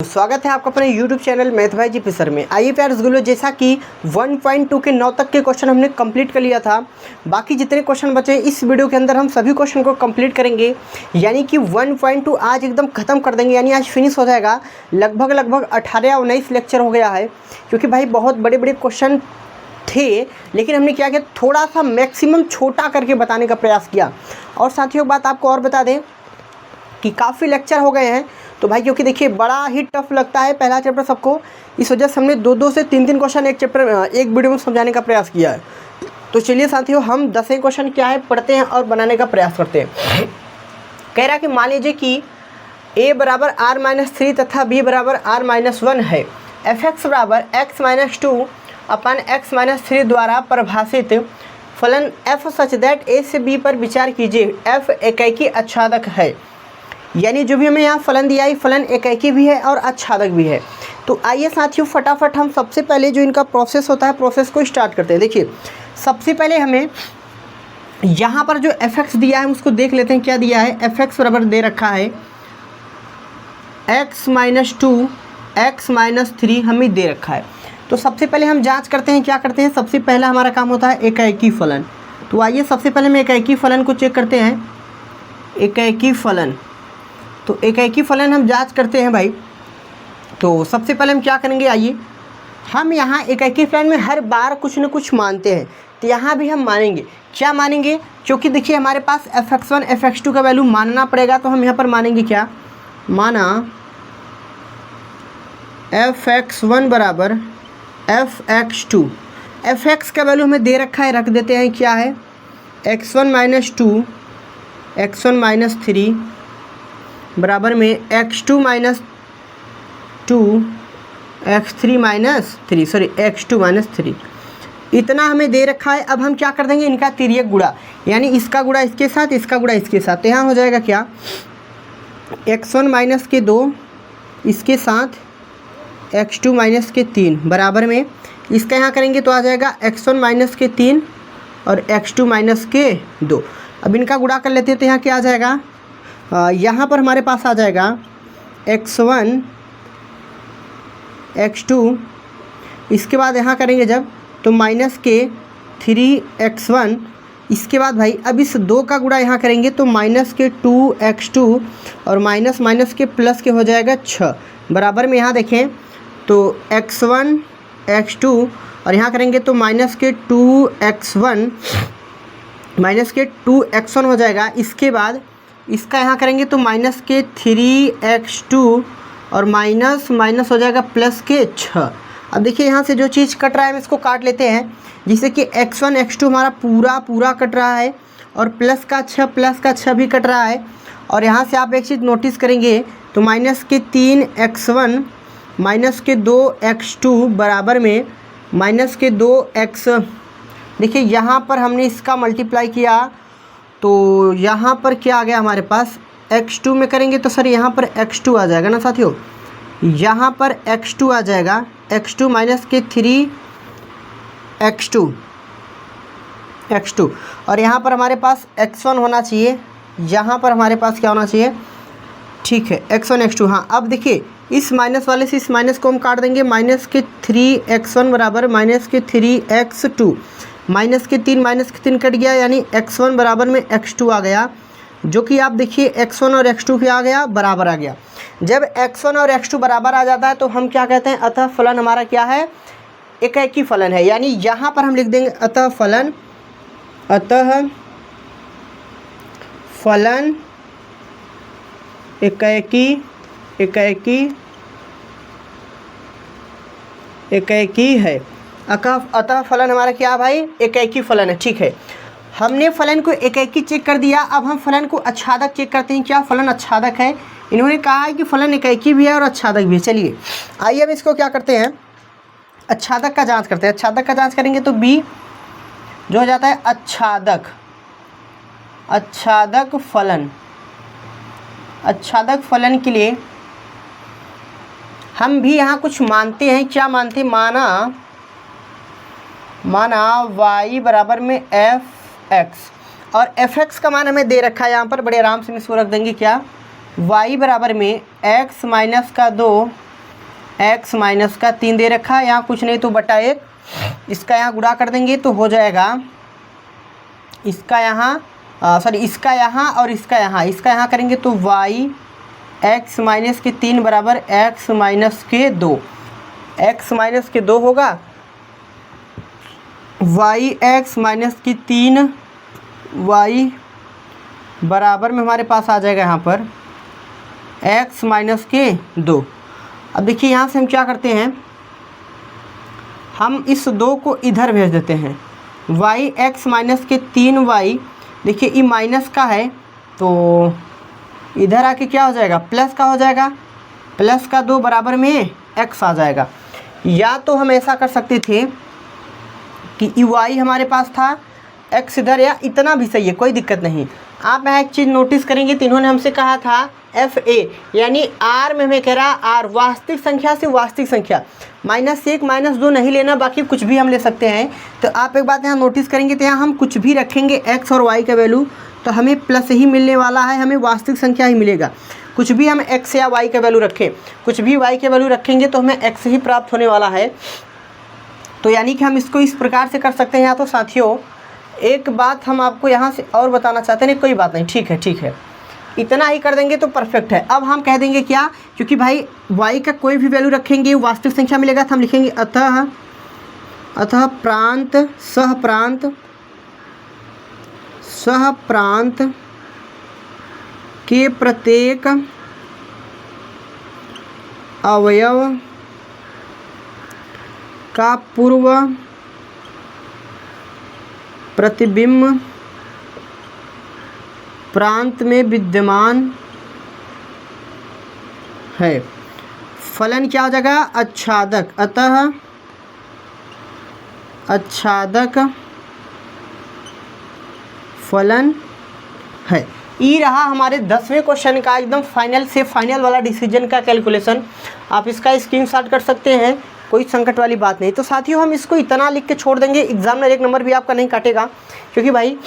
स्वागत है आपका अपने YouTube चैनल मैथ भाई जी सर में। आइए प्यारे गुलो, जैसा कि 1.2 के 9 तक के क्वेश्चन हमने कंप्लीट कर लिया था, बाकी जितने क्वेश्चन बचे इस वीडियो के अंदर हम सभी क्वेश्चन को कंप्लीट करेंगे। यानी कि 1.2 आज एकदम ख़त्म कर देंगे, यानी आज फिनिश हो जाएगा। लगभग 18 या 19 लेक्चर हो गया है, क्योंकि भाई बहुत बड़े बड़े क्वेश्चन थे, लेकिन हमने क्या किया, थोड़ा सा मैक्सिमम छोटा करके बताने का प्रयास किया। और साथियों बात आपको और बता दें कि काफ़ी लेक्चर हो गए हैं, तो भाई क्योंकि देखिए बड़ा ही टफ लगता है पहला चैप्टर सबको, इस वजह से हमने 2 से 3 क्वेश्चन एक वीडियो में समझाने का प्रयास किया है। तो चलिए साथियों, हम 10 क्वेश्चन क्या है पढ़ते हैं और बनाने का प्रयास करते हैं। कह रहा है कि मान लीजिए कि a बराबर r-3 तथा b बराबर r-1 है। f(x) बराबर x-2 अपन x-3 द्वारा परिभाषित फलन f सच दैट a से b पर विचार कीजिए। f एकाकी आच्छादक है, यानी जो भी हमें यहाँ फलन दिया है फलन एकाकी भी है और आच्छादक भी है। तो आइए साथियों फटाफट हम सबसे पहले जो इनका प्रोसेस होता है प्रोसेस को स्टार्ट करते हैं। देखिए सबसे पहले हमें यहाँ पर जो f(x) दिया है उसको देख लेते हैं। क्या दिया है, f(x) बराबर दे रखा है x-2 x-3 हमें दे रखा है। तो सबसे पहले हम जांच करते हैं, क्या करते हैं, सबसे पहला हमारा काम होता है एकाकी फलन। तो आइए सबसे पहले हम एकाकी फलन को चेक करते हैं। एकाकी फलन, तो एकाकी फलन हम जांच करते हैं भाई। तो सबसे पहले हम क्या करेंगे, आइए हम यहाँ एकाकी फलन में हर बार कुछ न कुछ मानते हैं, तो यहाँ भी हम मानेंगे। क्या मानेंगे, क्योंकि देखिए हमारे पास f(x1) f(x2) का वैल्यू मानना पड़ेगा, तो हम यहाँ पर मानेंगे क्या, माना f(x1) बराबर f(x2). f(x) का वैल्यू हमें दे रखा है, रख देते हैं क्या है, x1 - 2 x1 - 3 बराबर में x2 - 2 x2 - 3 इतना हमें दे रखा है। अब हम क्या कर देंगे, इनका तिर्यक गुणा, यानी इसका गुणा इसके साथ, इसका गुणा इसके साथ। यहाँ हो जाएगा क्या, x1 - 2 इसके साथ x2 - 3 बराबर में इसका यहाँ करेंगे तो आ जाएगा x1 - 3 और x2 - 2। अब इनका गुणा कर लेते हैं तो यहाँ क्या आ जाएगा, यहाँ पर हमारे पास आ जाएगा x1 x2, इसके बाद यहाँ करेंगे जब तो -3x1, इसके बाद भाई अब इस 2 का गुणा यहाँ करेंगे तो -2x2 और माइनस के प्लस के हो जाएगा 6 बराबर में। यहाँ देखें तो x1 x2 और यहाँ करेंगे तो -2x1 हो जाएगा। इसके बाद इसका यहाँ करेंगे तो -3x2 और माइनस हो जाएगा +6। अब देखिए यहाँ से जो चीज़ कट रहा है हम इसको काट लेते हैं, जिससे कि x1 x2 हमारा पूरा कट रहा है और प्लस का 6 भी कट रहा है। और यहाँ से आप एक चीज़ नोटिस करेंगे तो -3x1 -2x2 बराबर में -2x। देखिए यहाँ पर हमने इसका मल्टीप्लाई किया तो यहाँ पर क्या आ गया हमारे पास, x2 में करेंगे तो सर यहाँ पर x2 आ जाएगा ना साथियों, यहाँ पर x2 आ जाएगा, x2 - 3x2 और यहाँ पर हमारे पास x1 होना चाहिए, यहाँ पर हमारे पास क्या होना चाहिए, ठीक है x1 x2। हाँ अब देखिए इस माइनस वाले से इस माइनस को हम काट देंगे, -3x1 बराबर -3x2, -3 कट गया, यानी x1 बराबर में x2 आ गया, जो कि आप देखिए x1 और x2 क्या आ गया, बराबर आ गया। जब x1 और x2 बराबर आ जाता है तो हम क्या कहते हैं, अतः फलन हमारा क्या है, एकाकी फलन है। यानी यहाँ पर हम लिख देंगे अतः फलन एकाकी है। अतः फलन हमारा क्या भाई, एकाकी फलन है। ठीक है, हमने फलन को एकाकी चेक कर दिया। अब हम फलन को आच्छादक चेक करते हैं, क्या फलन आच्छादक है। इन्होंने कहा है कि फलन एकाकी भी है और आच्छादक भी है। चलिए आइए अब इसको क्या करते हैं, आच्छादक का जांच करते हैं। आच्छादक का जांच करेंगे तो b जो हो जाता है आच्छादक फलन के लिए हम भी यहाँ कुछ मानते हैं। क्या मानते हैं, माना y बराबर में f(x) और f(x) का मान हमें दे रखा है यहाँ पर, बड़े आराम से हम इसको रख देंगे क्या, y बराबर में x - 2 x माइनस का 3 दे रखा है, यहाँ कुछ नहीं तो बटा 1, इसका यहाँ गुणा कर देंगे तो हो जाएगा इसका यहाँ इसका यहाँ और इसका यहाँ करेंगे तो y x माइनस के 3 बराबर x माइनस के 2, x माइनस के 2 होगा, y x माइनस की 3 y बराबर में हमारे पास आ जाएगा यहाँ पर x माइनस के 2। अब देखिए यहाँ से हम क्या करते हैं, हम इस 2 को इधर भेज देते हैं, y x माइनस के 3y, देखिए ये माइनस का है तो इधर आके क्या हो जाएगा, प्लस का हो जाएगा, प्लस का 2 बराबर में x आ जाएगा। या तो हम ऐसा कर सकते थे कि y हमारे पास था, x इधर, या इतना भी सही है, कोई दिक्कत नहीं। आप यहाँ एक चीज़ नोटिस करेंगे तो इन्होंने हमसे कहा था FA, यानी R में हमें कह रहा R वास्तविक संख्या से वास्तविक संख्या, -1 -2 नहीं लेना, बाकी कुछ भी हम ले सकते हैं। तो आप एक बात यहाँ नोटिस करेंगे तो यहाँ हम कुछ भी रखेंगे x और y का वैल्यू तो हमें प्लस ही मिलने वाला है, हमें वास्तविक संख्या ही मिलेगा। कुछ भी हम x या y का वैल्यू रखें, कुछ भी y का वैल्यू रखेंगे तो हमें x ही प्राप्त होने वाला है। तो यानी कि हम इसको इस प्रकार से कर सकते हैं। या तो साथियों एक बात हम आपको यहाँ से और बताना चाहते हैं, कोई बात नहीं, ठीक है, इतना ही कर देंगे तो परफेक्ट है। अब हम कह देंगे क्या, क्योंकि भाई y का कोई भी वैल्यू रखेंगे वास्तविक संख्या मिलेगा, तो हम लिखेंगे अतः सह प्रांत के प्रत्येक अवयव का पूर्व प्रतिबिंब प्रांत में विद्यमान है। फलन क्या हो जाएगा, आच्छादक, अतः आच्छादक फलन है। ये रहा हमारे 10वें क्वेश्चन का एकदम फाइनल से फाइनल वाला डिसीजन का कैलकुलेशन। आप इसका स्क्रीनशॉट कर सकते हैं, कोई संकट वाली बात नहीं। तो साथियों हम इसको इतना लिख के छोड़ देंगे, एग्जामिनर 1 नंबर भी आपका नहीं काटेगा, क्योंकि भाई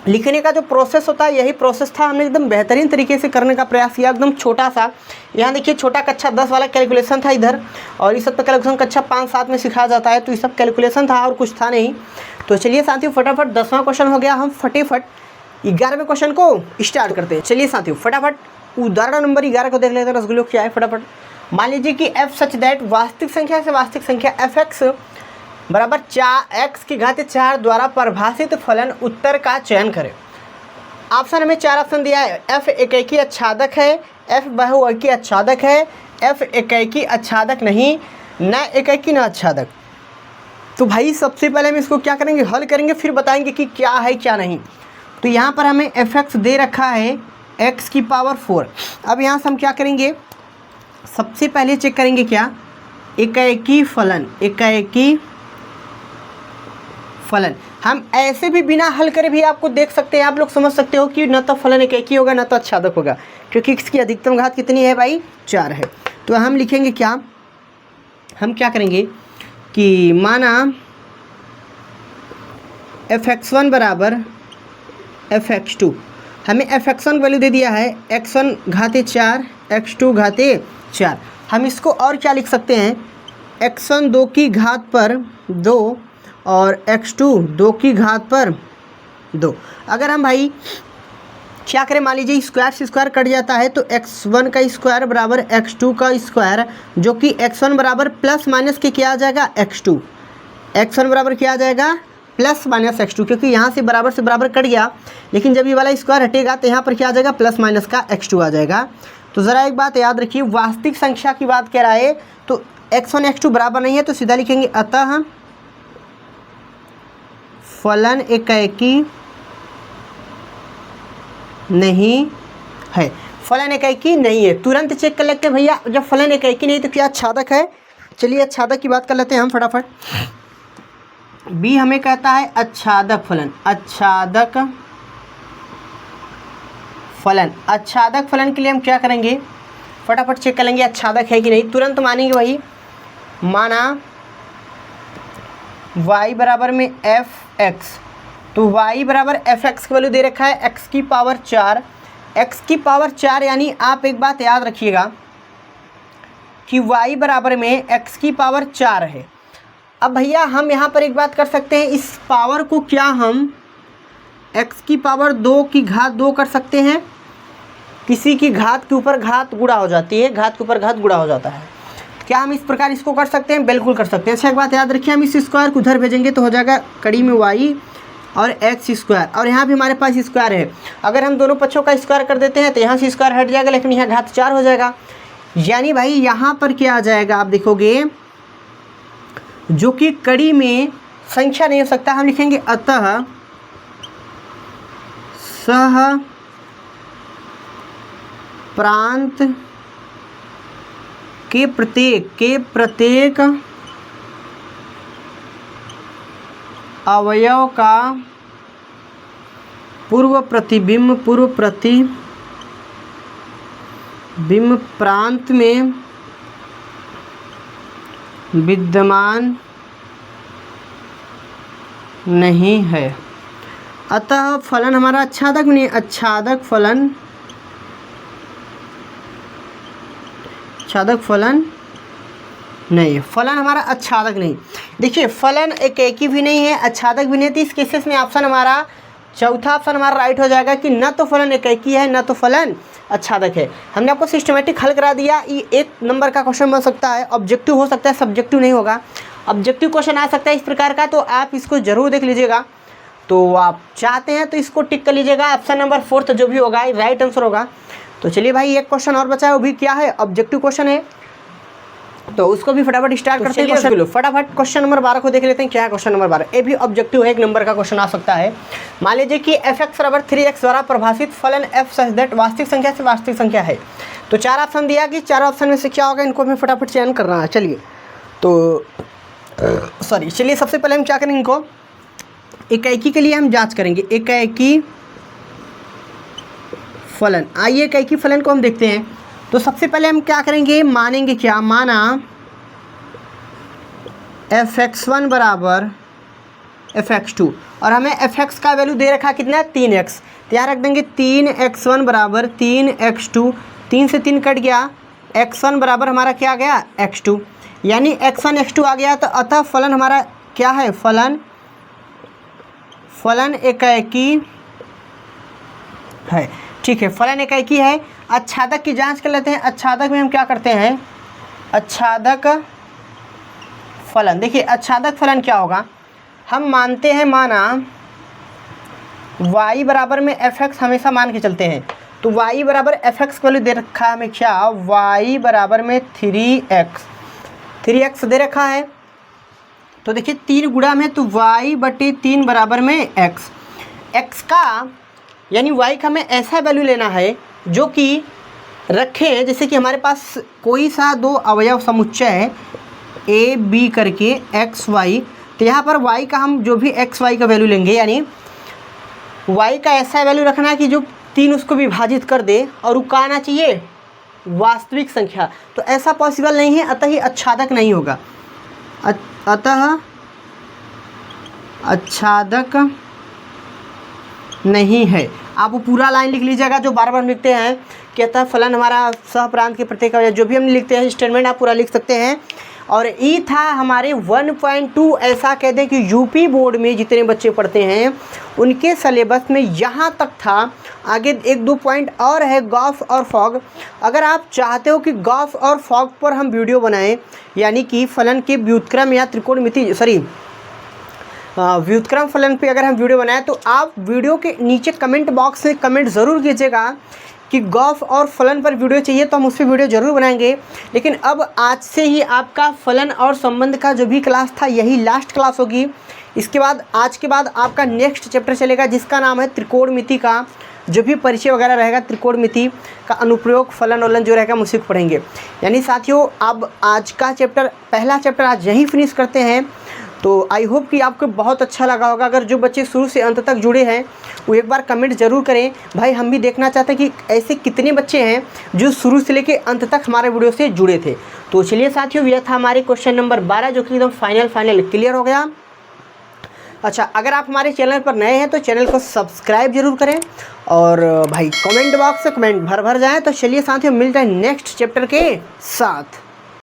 लिखने का जो प्रोसेस होता है यही प्रोसेस था, हमने एकदम बेहतरीन तरीके से करने का प्रयास किया। एकदम छोटा सा, यहाँ देखिए छोटा कक्षा 10 वाला कैलकुलेशन था इधर, और इस सब का कैलकुलेशन कक्षा 5-7 में सिखाया जाता है, तो ये सब कैलकुलेशन था और कुछ था नहीं। तो चलिए साथियों फटाफट 10वां क्वेश्चन हो गया, हम फटाफट 11वें क्वेश्चन को स्टार्ट करते हैं। चलिए साथियों फटाफट उदाहरण नंबर 11 को देख लेते हैं रसगुल्लों क्या है फटाफट। मान लीजिए कि f सच दैट वास्तविक संख्या से वास्तविक संख्या fx बराबर 4x की घात 4 द्वारा परिभाषित फलन उत्तर का चयन करें। ऑप्शन हमें 4 ऑप्शन दिया है, f एकाकी आच्छादक है, f बहुअंकी आच्छादक है, f एकाकी आच्छादक नहीं, न एकाकी न आच्छादक। तो भाई सबसे पहले हम इसको क्या करेंगे, हल करेंगे, फिर बताएंगे कि क्या है क्या नहीं। तो यहाँ पर हमें fx दे रखा है x की पावर 4। अब यहाँ से हम क्या करेंगे, सबसे पहले चेक करेंगे क्या, एकाकी फलन। हम ऐसे भी बिना हल करे भी आपको देख सकते हैं, आप लोग समझ सकते हो कि न तो फलन एकाकी होगा न तो आच्छादक होगा, क्योंकि इसकी अधिकतम घात कितनी है भाई, 4 है। तो हम लिखेंगे क्या, हम क्या करेंगे कि माना fx1 बराबर fx2, हमें fx1 वैल्यू दे दिया है x1 घाते 4 x2 घाते 4। हम इसको और क्या लिख सकते हैं, x1 2 की घात पर 2 और x2 2 की घात पर 2। अगर हम भाई क्या करें, मान लीजिए स्क्वायर से स्क्वायर कट जाता है, तो x1 का स्क्वायर बराबर x2 का स्क्वायर, जो कि x1 बराबर प्लस माइनस के क्या आ जाएगा, x2। x1 बराबर क्या आ जाएगा, प्लस माइनस x2, क्योंकि यहाँ से बराबर कट गया, लेकिन जब ये वाला स्क्वायर हटेगा तो यहाँ पर क्या आ जाएगा, प्लस माइनस का x2 आ जाएगा। तो ज़रा एक बात याद रखिए, वास्तविक संख्या की बात कह रहा है तो x1 x2 बराबर नहीं है, तो सीधा लिखेंगे अतः फलन एकाकी नहीं है। फलन एकाकी नहीं है, तुरंत चेक कर लेते हैं भैया, जब फलन एकाकी नहीं तो क्या आच्छादक है। चलिए आच्छादक की बात कर लेते हैं हम फटाफट। बी हमें कहता है आच्छादक फलन, आच्छादक फलन के लिए हम क्या करेंगे, फटाफट चेक कर लेंगे आच्छादक है कि नहीं, तुरंत मानेंगे वही। माना y बराबर में fx, तो y बराबर fx की वैल्यू दे रखा है x की पावर 4, x की पावर 4, यानी आप एक बात याद रखिएगा, कि y बराबर में x की पावर 4 है। अब भैया हम यहाँ पर एक बात कर सकते हैं, इस पावर को क्या हम x की पावर 2 की घात 2 कर सकते हैं। किसी की घात के ऊपर घात गुणा हो जाती है, घात के ऊपर घात गुणा हो जाता है। क्या हम इस प्रकार इसको कर सकते हैं? बिल्कुल कर सकते हैं। अच्छा एक बात याद रखिए, हम इस स्क्वायर को उधर भेजेंगे तो हो जाएगा कड़ी में y और एक्स स्क्वायर, और यहाँ भी हमारे पास स्क्वायर है। अगर हम दोनों पक्षों का स्क्वायर कर देते हैं तो यहाँ से स्क्वायर हट जाएगा, लेकिन यहाँ घात 4 हो जाएगा। यानी भाई यहाँ पर क्या आ जाएगा, आप देखोगे जो कि कड़ी में संख्या नहीं हो सकता, हम लिखेंगे अतः सह प्रांत के प्रत्येक अवयव का पूर्व प्रतिबिंब प्रांत में विद्यमान नहीं है। अतः फलन हमारा आच्छादक नहीं, आच्छादक फलन नहीं, फलन हमारा आच्छादक नहीं। देखिए फलन एक ही भी नहीं है, आच्छादक भी नहीं है, तो इस केसेस में ऑप्शन हमारा चौथा ऑप्शन हमारा राइट हो जाएगा कि न तो फलन एक ही है न तो फलन आच्छादक है। हमने आपको सिस्टमेटिक हल करा दिया। ये 1 नंबर का क्वेश्चन बन सकता है, ऑब्जेक्टिव हो सकता है, सब्जेक्टिव नहीं होगा। ऑब्जेक्टिव क्वेश्चन आ सकता है इस प्रकार का, तो आप इसको जरूर देख लीजिएगा। तो आप चाहते हैं तो इसको टिक कर लीजिएगा, ऑप्शन नंबर 4 जो भी होगा राइट आंसर होगा। तो चलिए भाई एक क्वेश्चन और बचा है, वो भी क्या है, ऑब्जेक्टिव क्वेश्चन है, तो उसको भी फटाफट स्टार्ट करते हैं। क्वेश्चन फटाफट क्वेश्चन नंबर 12 को देख लेते हैं। क्या है क्वेश्चन नंबर 12? ये भी ऑब्जेक्टिव है, 1 नंबर का क्वेश्चन आ सकता है। मान लीजिए कि fx बराबर 3x द्वारा प्रभाषित फलन f सच दैट वास्तविक संख्या से वास्तविक संख्या है। तो 4 ऑप्शन दिया कि 4 ऑप्शन में से क्या होगा, इनको हमें फटाफट चयन करना है। चलिए तो चलिए सबसे पहले हम क्या करेंगे, इनको एकाएकी के लिए हम जाँच करेंगे। एकाएकी फलन, आइए एकाएकी फलन को हम देखते हैं। तो सबसे पहले हम क्या करेंगे, मानेंगे क्या, माना fx1 बराबर fx2 और हमें fx का वैल्यू दे रखा कितना, 3x। तो यहाँ रख देंगे 3x1 बराबर 3x2, 3 से 3 कट गया, x1 बराबर हमारा क्या आ गया, x2, यानी x1 x2 आ गया। तो अतः फलन हमारा क्या है, फलन एकाएकी है। ठीक है, फलन एकाएकी है। आच्छादक की जांच कर लेते हैं। आच्छादक में हम क्या करते हैं, आच्छादक फलन, देखिए आच्छादक फलन क्या होगा, हम मानते हैं, माना y बराबर में fx हमेशा मान के चलते हैं। तो y बराबर fx वैल्यू दे रखा है हमें क्या, y बराबर में 3x दे रखा है। तो देखिए 3 गुणा में, तो y/3 बराबर में x का, यानी y का हमें ऐसा वैल्यू लेना है जो कि रखें जैसे कि हमारे पास कोई सा 2 अवयव समुच्चय है a b करके x y। तो यहाँ पर y का हम जो भी x y का वैल्यू लेंगे, यानी y का ऐसा वैल्यू रखना है कि जो 3 उसको विभाजित कर दे और वो का आना चाहिए, वास्तविक संख्या। तो ऐसा पॉसिबल नहीं है, अतः ही आच्छादक नहीं होगा। अतः आच्छादक नहीं है। आप वो पूरा लाइन लिख लीजिएगा जो बार बार लिखते हैं कि अतः फलन हमारा सहप्रांत के प्रत्येक अवयव, जो भी हम लिखते हैं स्टेटमेंट आप पूरा लिख सकते हैं। और ई था हमारे 1.2। ऐसा कह दें कि यूपी बोर्ड में जितने बच्चे पढ़ते हैं उनके सिलेबस में यहाँ तक था। आगे 1-2 पॉइंट और है, गॉस और फॉग। अगर आप चाहते हो कि गॉस और फॉग पर हम वीडियो बनाएं, यानी कि फलन के व्युत्क्रम या त्रिकोणमिति व्युत्क्रम फलन पे अगर हम वीडियो बनाएं, तो आप वीडियो के नीचे कमेंट बॉक्स में कमेंट ज़रूर कीजिएगा कि गॉस और फलन पर वीडियो चाहिए, तो हम उस पर वीडियो ज़रूर बनाएंगे। लेकिन अब आज से ही आपका फलन और संबंध का जो भी क्लास था यही लास्ट क्लास होगी। इसके बाद आज के बाद आपका नेक्स्ट चैप्टर चलेगा जिसका नाम है त्रिकोणमिति का जो भी परिचय वगैरह रहेगा, त्रिकोणमिति का अनुप्रयोग फलन वलन जो रहेगा मुझसे पढ़ेंगे। यानी साथियों अब आज का चैप्टर, पहला चैप्टर आज यहीं फिनिश करते हैं। तो आई होप कि आपको बहुत अच्छा लगा होगा। अगर जो बच्चे शुरू से अंत तक जुड़े हैं वो एक बार कमेंट ज़रूर करें। भाई हम भी देखना चाहते हैं कि ऐसे कितने बच्चे हैं जो शुरू से लेकर अंत तक हमारे वीडियो से जुड़े थे। तो चलिए साथियों, यह था हमारे क्वेश्चन नंबर 12 जो कि एकदम फाइनल क्लियर हो गया। अच्छा, अगर आप हमारे चैनल पर नए हैं तो चैनल को सब्सक्राइब जरूर करें और भाई कमेंट बॉक्स से कमेंट भर जाएँ। तो चलिए साथियों, मिलते हैं नेक्स्ट चैप्टर के साथ।